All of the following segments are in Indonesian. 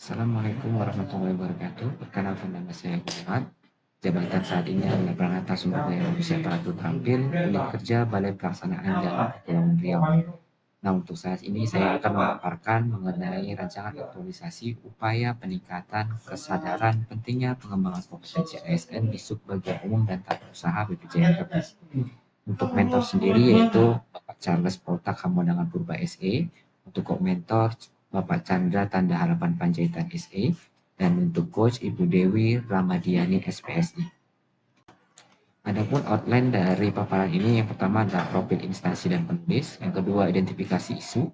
Assalamualaikum warahmatullahi wabarakatuh. Perkenalkan nama saya Muhammad. Jabatan saat ini adalah Peranata Sumber Daya Manusia Teratur Tampil, Unit Kerja Balai Pelaksanaan Jalan Kepulauan Riau. Nah, untuk saat ini saya akan memaparkan mengenai rancangan aktualisasi upaya peningkatan kesadaran pentingnya pengembangan kompetensi ASN di sub bagian umum dan tata usaha BPJN Kepres. Untuk mentor sendiri yaitu Bapak Charles Poltak Hamondangan Purba SE, untuk mentor Bapak Chandra Tanda Harapan Panjaitan SE, dan untuk coach Ibu Dewi Ramadiani SPSI. Adapun outline dari paparan ini, yang pertama adalah profil instansi dan penulis, yang kedua identifikasi isu,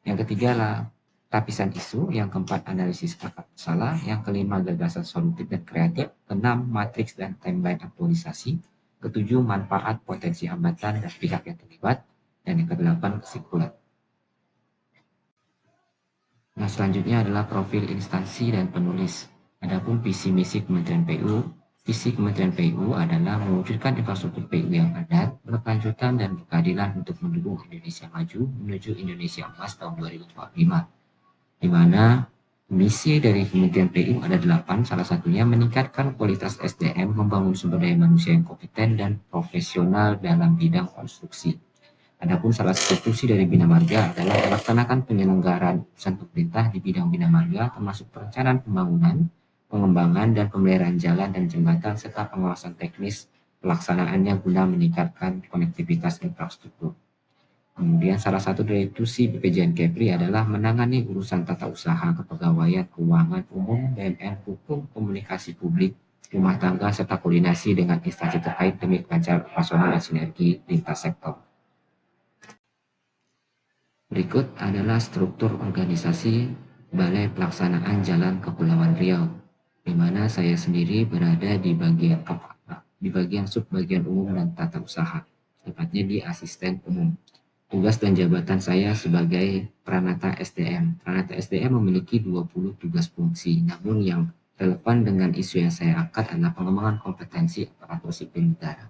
yang ketiga adalah lapisan isu, yang keempat analisis akar masalah, yang kelima gagasan solutif dan kreatif, keenam matriks dan timeline aktualisasi, ketujuh manfaat potensi hambatan dan pihak yang terlibat, dan yang kedelapan kesimpulan. Nah, selanjutnya adalah profil instansi dan penulis. Adapun visi misi Kementerian PU, visi Kementerian PU adalah mewujudkan infrastruktur PU yang padat, berkelanjutan dan berkeadilan untuk mendukung Indonesia maju menuju Indonesia Emas tahun 2045. Di mana misi dari Kementerian PU ada 8, salah satunya meningkatkan kualitas SDM, membangun sumber daya manusia yang kompeten dan profesional dalam bidang konstruksi. Adapun salah satu fungsi dari Bina Marga adalah melaksanakan penyelenggaraan urusan pemerintah di bidang Bina Marga, termasuk perencanaan pembangunan, pengembangan dan pemeliharaan jalan dan jembatan, serta pengawasan teknis pelaksanaannya guna meningkatkan konektivitas infrastruktur. Kemudian salah satu dari tusi BPJN Kepri adalah menangani urusan tata usaha, kepegawaian, keuangan umum, BUMN, hukum, komunikasi publik, rumah tangga, serta koordinasi dengan instansi terkait demi kelancaran operasional dan sinergi lintas sektor. Berikut adalah struktur organisasi Balai Pelaksanaan Jalan Kepulauan Riau, di mana saya sendiri berada di bagian subbagian umum dan tata usaha, tepatnya di asisten umum. Tugas dan jabatan saya sebagai Pranata SDM. Pranata SDM memiliki 20 tugas fungsi, namun yang relevan dengan isu yang saya angkat adalah pengembangan kompetensi aparatur sipil negara.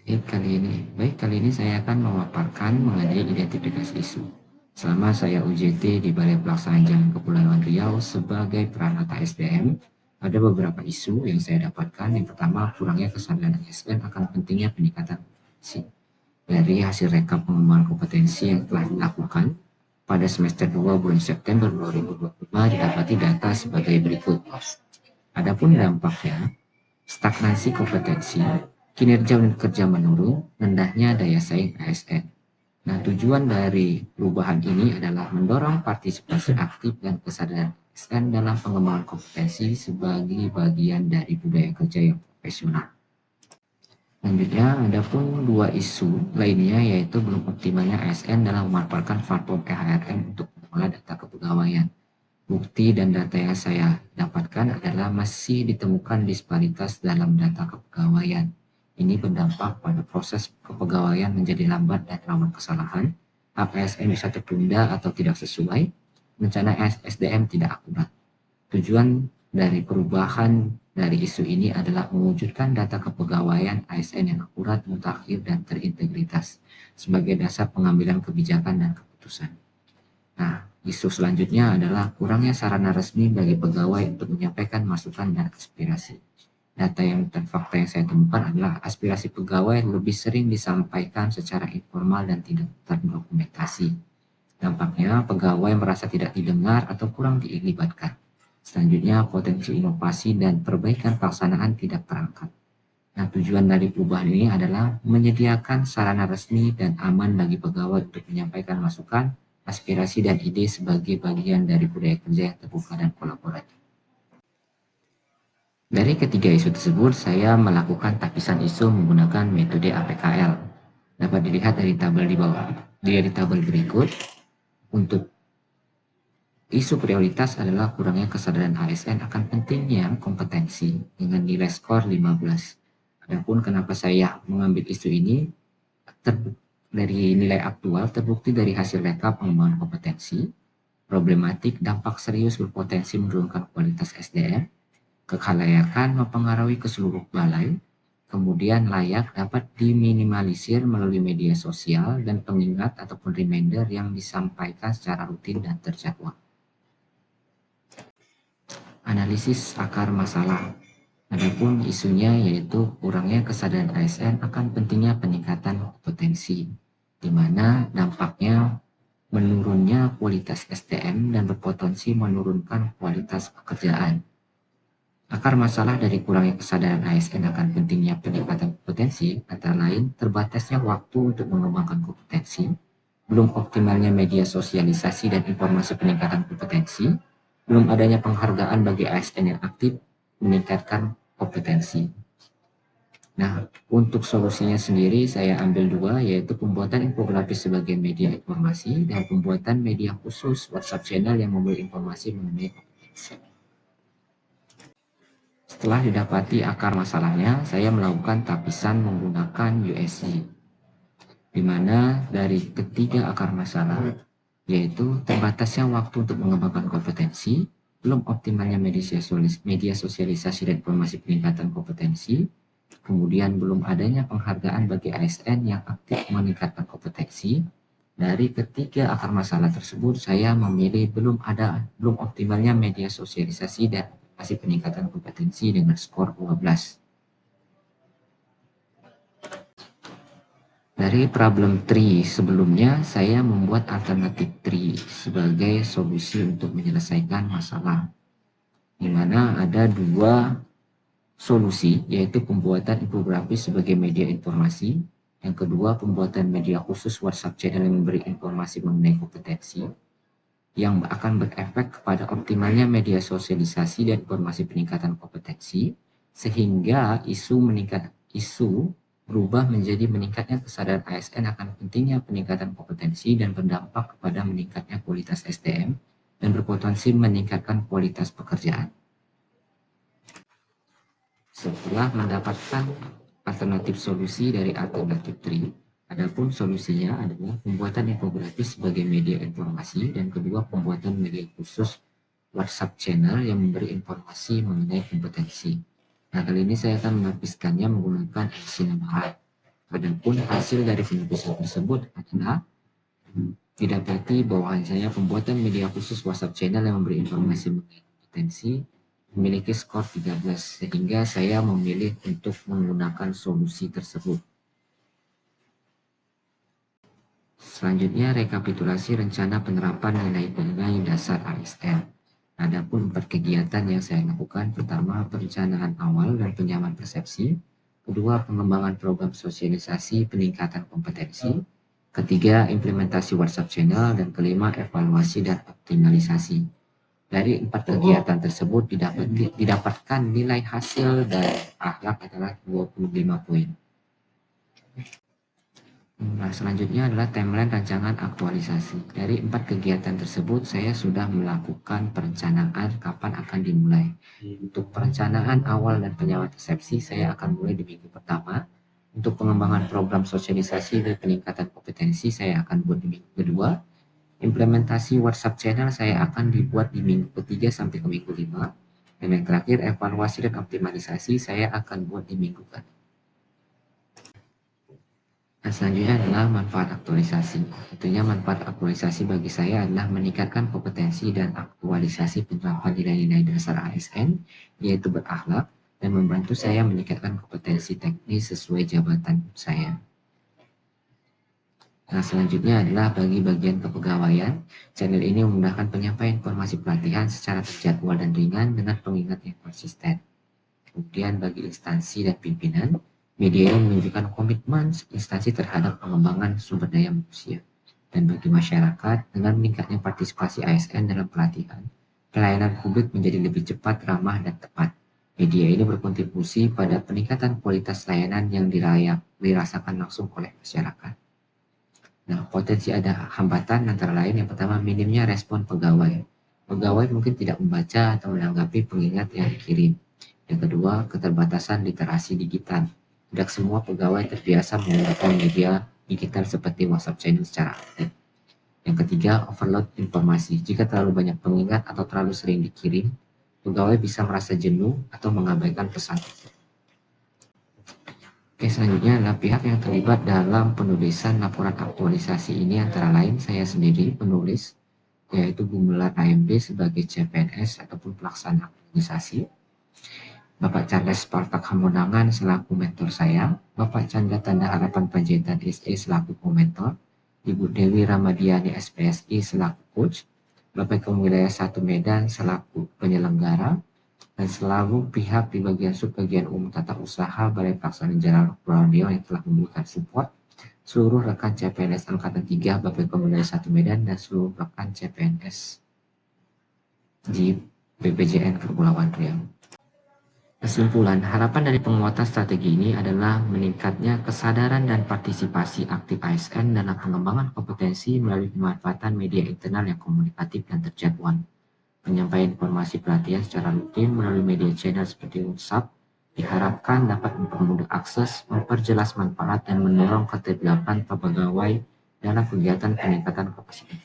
Kali ini saya akan memaparkan mengenai identifikasi isu. Selama saya UJT di Balai Pelaksanaan Jalan Kepulauan Riau sebagai Pranata SDM, ada beberapa isu yang saya dapatkan. Yang pertama, kurangnya kesadaran ASN akan pentingnya peningkatan kompetensi. Dari hasil rekap pengembangan kompetensi yang telah dilakukan pada semester 2 bulan September 2025 didapati data sebagai berikut. Adapun dampaknya, stagnasi kompetensi, kinerja unit kerja menurun, rendahnya daya saing ASN. Nah, tujuan dari perubahan ini adalah mendorong partisipasi aktif dan kesadaran ASN dalam pengembangan kompetensi sebagai bagian dari budaya kerja yang profesional. Selanjutnya, ada pun dua isu lainnya, yaitu belum optimalnya ASN dalam memanfaatkan platform EHRM untuk mengelola data kepegawaian. Bukti dan data yang saya dapatkan adalah masih ditemukan disparitas dalam data kepegawaian. Ini berdampak pada proses kepegawaian menjadi lambat dan rawan kesalahan, hak ASN bisa tertunda atau tidak sesuai, rencana SDM tidak akurat. Tujuan dari perubahan dari isu ini adalah mewujudkan data kepegawaian ASN yang akurat, mutakhir, dan terintegritas sebagai dasar pengambilan kebijakan dan keputusan. Nah, isu selanjutnya adalah kurangnya sarana resmi bagi pegawai untuk menyampaikan masukan dan aspirasi. Data dan fakta yang saya temukan adalah aspirasi pegawai lebih sering disampaikan secara informal dan tidak terdokumentasi. Dampaknya, pegawai merasa tidak didengar atau kurang dilibatkan. Selanjutnya, potensi inovasi dan perbaikan pelaksanaan tidak terangkat. Nah, tujuan dari perubahan ini adalah menyediakan sarana resmi dan aman bagi pegawai untuk menyampaikan masukan, aspirasi, dan ide sebagai bagian dari budaya kerja yang terbuka dan kolaboratif. Dari ketiga isu tersebut, saya melakukan tapisan isu menggunakan metode APKL. Dapat dilihat dari tabel di bawah. Dari tabel berikut, untuk isu prioritas adalah kurangnya kesadaran ASN akan pentingnya kompetensi dengan nilai skor 15. Adapun kenapa saya mengambil isu ini, dari nilai aktual terbukti dari hasil rekap pengembangan kompetensi, problematik dampak serius berpotensi menurunkan kualitas SDM, kekhalayakan mempengaruhi ke seluruh balai, kemudian layak dapat diminimalisir melalui media sosial dan pengingat ataupun reminder yang disampaikan secara rutin dan terjadwal. Analisis akar masalah. Adapun isunya yaitu kurangnya kesadaran ASN akan pentingnya peningkatan kompetensi, di mana dampaknya menurunnya kualitas SDM dan berpotensi menurunkan kualitas pekerjaan. Akar masalah dari kurangnya kesadaran ASN akan pentingnya peningkatan kompetensi antara lain terbatasnya waktu untuk mengembangkan kompetensi, belum optimalnya media sosialisasi dan informasi peningkatan kompetensi, belum adanya penghargaan bagi ASN yang aktif meningkatkan kompetensi. Nah, untuk solusinya sendiri saya ambil dua, yaitu pembuatan infografis sebagai media informasi dan pembuatan media khusus WhatsApp channel yang memberi informasi mengenai kompetensi. Setelah didapati akar masalahnya, saya melakukan tapisan menggunakan USG, di mana dari ketiga akar masalah, yaitu terbatasnya waktu untuk mengembangkan kompetensi, belum optimalnya media sosialisasi dan informasi peningkatan kompetensi, kemudian belum adanya penghargaan bagi ASN yang aktif meningkatkan kompetensi. Dari ketiga akar masalah tersebut, saya memilih belum optimalnya media sosialisasi dan informasi peningkatan kompetensi dengan skor 12. Dari problem tree sebelumnya, saya membuat alternatif tree sebagai solusi untuk menyelesaikan masalah, di mana ada dua solusi, yaitu pembuatan infografis sebagai media informasi, yang kedua pembuatan media khusus WhatsApp channel yang memberi informasi mengenai kompetensi, yang akan berefek kepada optimalnya media sosialisasi dan informasi peningkatan kompetensi, sehingga isu berubah menjadi meningkatnya kesadaran ASN akan pentingnya peningkatan kompetensi dan berdampak kepada meningkatnya kualitas SDM dan berpotensi meningkatkan kualitas pekerjaan. Setelah mendapatkan alternatif solusi dari alternatif tree, adapun solusinya adalah pembuatan infografis sebagai media informasi dan kedua pembuatan media khusus WhatsApp channel yang memberi informasi mengenai kompetensi. Nah, kali ini saya akan menapiskannya menggunakan edisi tambahan. Adapun hasil dari penapisan tersebut adalah didapati bahwasanya pembuatan media khusus WhatsApp channel yang memberi informasi mengenai kompetensi memiliki skor 13, sehingga saya memilih untuk menggunakan solusi tersebut. Selanjutnya, rekapitulasi rencana penerapan nilai-nilai dasar ASN. Adapun 4 kegiatan yang saya lakukan, pertama, perencanaan awal dan penyamaan persepsi, kedua, pengembangan program sosialisasi peningkatan kompetensi, ketiga, implementasi WhatsApp channel, dan kelima, evaluasi dan optimalisasi. Dari 4 kegiatan tersebut didapatkan nilai hasil dari akhlak adalah 25 poin. Nah, selanjutnya adalah timeline rancangan aktualisasi. Dari 4 kegiatan tersebut, saya sudah melakukan perencanaan kapan akan dimulai. Untuk perencanaan awal dan penyamaan persepsi, saya akan mulai di minggu pertama. Untuk pengembangan program sosialisasi dan peningkatan kompetensi, saya akan buat di minggu kedua. Implementasi WhatsApp channel saya akan dibuat di minggu ketiga sampai ke minggu 5. Dan yang terakhir, evaluasi dan optimalisasi saya akan buat di minggu ke. Nah, selanjutnya adalah manfaat aktualisasi. Tentunya manfaat aktualisasi bagi saya adalah meningkatkan kompetensi dan aktualisasi penerapan nilai-nilai dasar ASN, yaitu berakhlak, dan membantu saya meningkatkan kompetensi teknis sesuai jabatan saya. Nah, selanjutnya adalah bagi bagian kepegawaian. Channel ini memudahkan penyampaian informasi pelatihan secara terjadwal dan ringan dengan pengingat yang konsisten. Kemudian bagi instansi dan pimpinan, media ini menunjukkan komitmen instansi terhadap pengembangan sumber daya manusia. Dan bagi masyarakat, dengan meningkatnya partisipasi ASN dalam pelatihan, pelayanan publik menjadi lebih cepat, ramah, dan tepat. Media ini berkontribusi pada peningkatan kualitas layanan yang dirasakan langsung oleh masyarakat. Nah, potensi ada hambatan antara lain yang pertama minimnya respon pegawai. Pegawai mungkin tidak membaca atau menanggapi pengingat yang dikirim. Yang kedua, keterbatasan literasi digital. Tidak semua pegawai terbiasa menggunakan media digital seperti WhatsApp channel secara aktif. Yang ketiga, overload informasi. Jika terlalu banyak pengingat atau terlalu sering dikirim, pegawai bisa merasa jenuh atau mengabaikan pesan. Oke, selanjutnya adalah pihak yang terlibat dalam penulisan laporan aktualisasi ini antara lain saya sendiri penulis, yaitu Gumelar HMB sebagai CPNS ataupun pelaksana organisasi, Bapak Charles Partak Hamonangan selaku mentor saya, Bapak Chandra Tanda Harapan Panjaitan SE selaku komentor, Ibu Dewi Ramadiani SPSI selaku coach, Bapak Kom Wilayah 1 Medan selaku penyelenggara, dan selalu pihak di bagian subbagian umum tata usaha Balai Pelaksanaan Jalan Kepulauan Riau yang telah memberikan support, seluruh rekan CPNS Angkatan 3 Bapak Kom Wilayah 1 Medan, dan seluruh rekan CPNS di BPJN Kepulauan Riau. Kesimpulan, harapan dari penguatan strategi ini adalah meningkatnya kesadaran dan partisipasi aktif ASN dalam pengembangan kompetensi melalui pemanfaatan media internal yang komunikatif dan terjadwal. Penyampaian informasi pelatihan secara rutin melalui media channel seperti WhatsApp diharapkan dapat mempermudah akses, memperjelas manfaat, dan mendorong keterlibatan pegawai dalam kegiatan peningkatan kapasitas.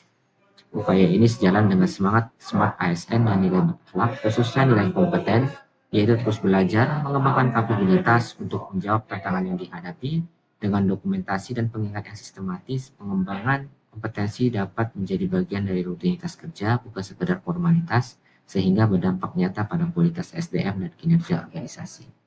Upaya ini sejalan dengan semangat Smart ASN dan nilai akhlak, khususnya nilai kompeten, yaitu terus belajar, mengembangkan kapabilitas untuk menjawab tantangan yang dihadapi. Dengan dokumentasi dan pengingat yang sistematis, pengembangan kompetensi dapat menjadi bagian dari rutinitas kerja, bukan sekedar formalitas, sehingga berdampak nyata pada kualitas SDM dan kinerja organisasi.